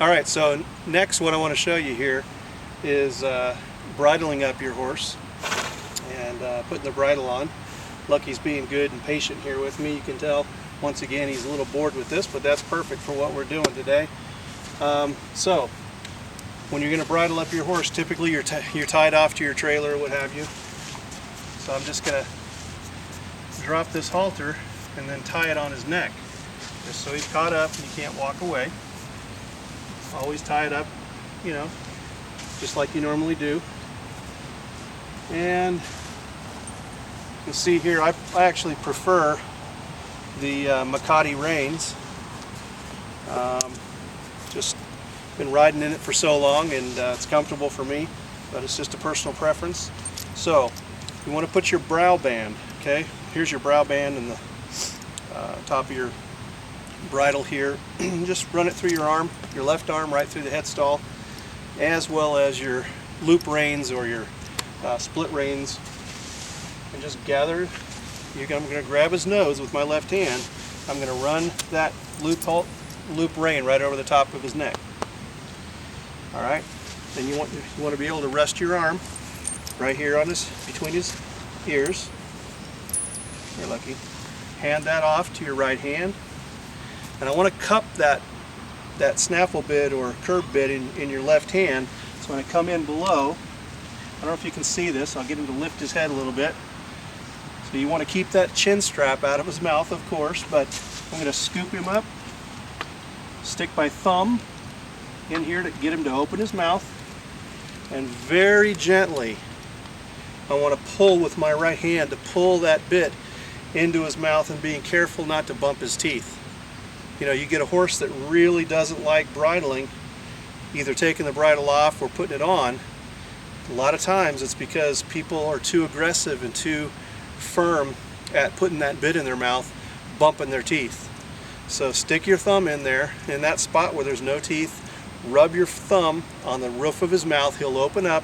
Alright, so next what I want to show you here is bridling up your horse and putting the bridle on. Lucky's being good and patient here with me. You can tell once again he's a little bored with this, but that's perfect for what we're doing today. So when you're going to bridle up your horse, typically you're tied off to your trailer or what have you. So I'm just going to drop this halter and then tie it on his neck, just so he's caught up and he can't walk away. Always tie it up, you know, just like you normally do. And you can see here, I actually prefer the Makati reins. Just been riding in it for so long, and it's comfortable for me, but it's just a personal preference. So you want to put your brow band, okay? Here's your brow band and the top of your bridle here. Just run it through your arm, your left arm, right through the headstall, as well as your loop reins or your split reins, and just gather. I'm going to grab his nose with my left hand. I'm going to run that loop rein right over the top of his neck. All right. Then you want to be able to rest your arm right here on between his ears. Here, Lucky. Hand that off to your right hand. And I want to cup that snaffle bit or curb bit in your left hand. So when I come in below, I don't know if you can see this, I'll get him to lift his head a little bit. So you want to keep that chin strap out of his mouth, of course, but I'm going to scoop him up, stick my thumb in here to get him to open his mouth, and very gently I want to pull with my right hand to pull that bit into his mouth, and being careful not to bump his teeth. You know, you get a horse that really doesn't like bridling, either taking the bridle off or putting it on. A lot of times it's because people are too aggressive and too firm at putting that bit in their mouth, bumping their teeth. So stick your thumb in there, in that spot where there's no teeth, rub your thumb on the roof of his mouth. He'll open up,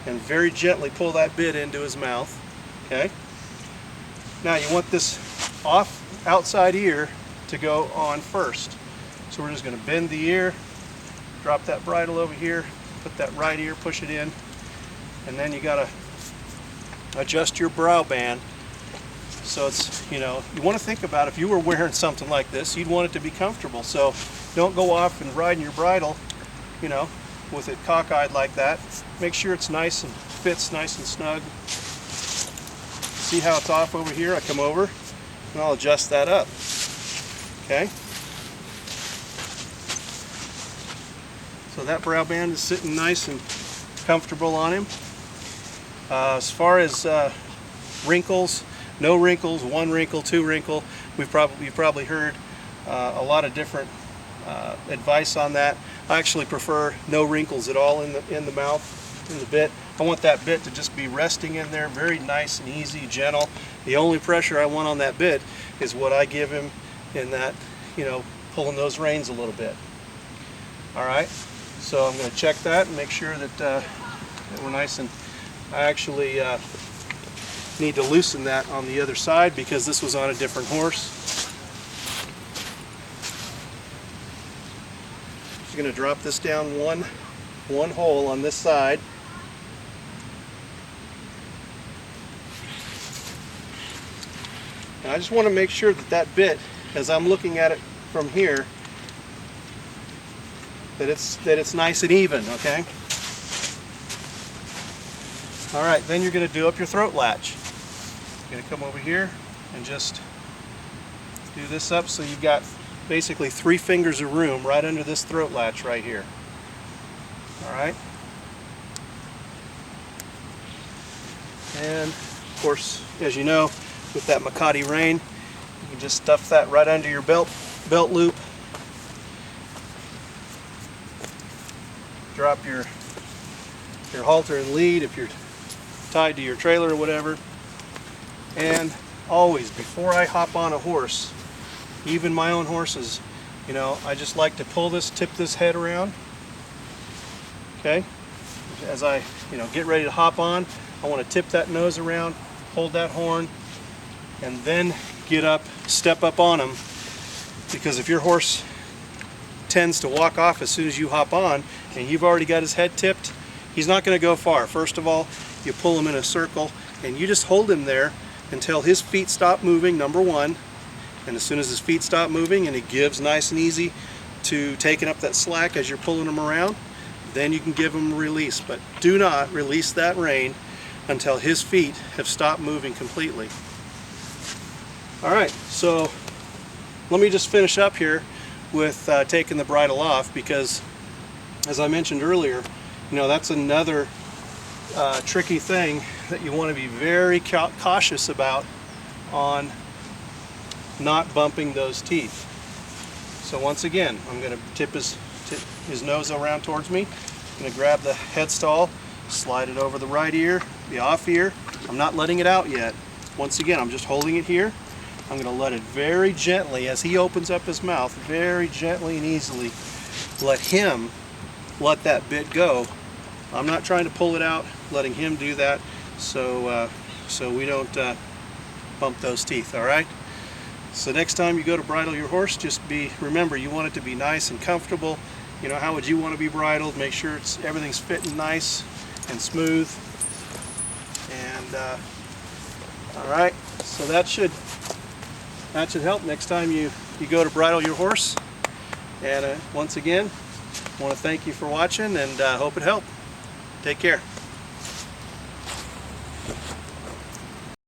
and very gently pull that bit into his mouth. Okay? Now you want this outside ear to go on first. So we're just going to bend the ear, drop that bridle over here, put that right ear, push it in, and then you got to adjust your brow band. So it's, you know, you want to think about if you were wearing something like this, you'd want it to be comfortable. So don't go off and riding your bridle, you know, with it cockeyed like that. Make sure it's nice and fits nice and snug. See how it's off over here? I come over and I'll adjust that up. Okay? So that brow band is sitting nice and comfortable on him. As far as wrinkles, no wrinkles, 1 wrinkle, 2 wrinkle. You've probably heard a lot of different advice on that. I actually prefer no wrinkles at all in the mouth, in the bit. I want that bit to just be resting in there, very nice and easy, gentle. The only pressure I want on that bit is what I give him in that, you know, pulling those reins a little bit. All right, so I'm going to check that and make sure that we're nice, and I actually need to loosen that on the other side because this was on a different horse. Just going to drop this down one hole on this side. And I just want to make sure that that bit, as I'm looking at it from here, that it's nice and even, okay? All right, then you're going to do up your throat latch. You're going to come over here and just do this up so you've got basically 3 fingers of room right under this throat latch right here. All right? And of course, as you know, with that Makati rein, you can just stuff that right under your belt loop. Drop your halter and lead if you're tied to your trailer or whatever. And always, before I hop on a horse, even my own horses, you know, I just like to tip this head around. Okay? As I, you know, get ready to hop on, I want to tip that nose around, hold that horn, and then get up, step up on them. Because if your horse tends to walk off as soon as you hop on, and you've already got his head tipped, he's not going to go far. First of all, you pull him in a circle and you just hold him there until his feet stop moving, number one. And as soon as his feet stop moving and he gives nice and easy to taking up that slack as you're pulling him around, then you can give him a release. But do not release that rein until his feet have stopped moving completely. Alright, so let me just finish up here with taking the bridle off, because as I mentioned earlier, you know, that's another tricky thing that you want to be very cautious about on not bumping those teeth. So once again, I'm going to tip his nose around towards me. I'm going to grab the headstall, slide it over the right ear, the off ear. I'm not letting it out yet. Once again, I'm just holding it here. I'm going to let it very gently, as he opens up his mouth, very gently and easily let that bit go. I'm not trying to pull it out, letting him do that, so we don't bump those teeth, all right? So next time you go to bridle your horse, just remember, you want it to be nice and comfortable. You know, how would you want to be bridled? Make sure everything's fitting nice and smooth. And all right, so that should help next time you go to bridle your horse. And once again, I want to thank you for watching, and hope it helped. Take care.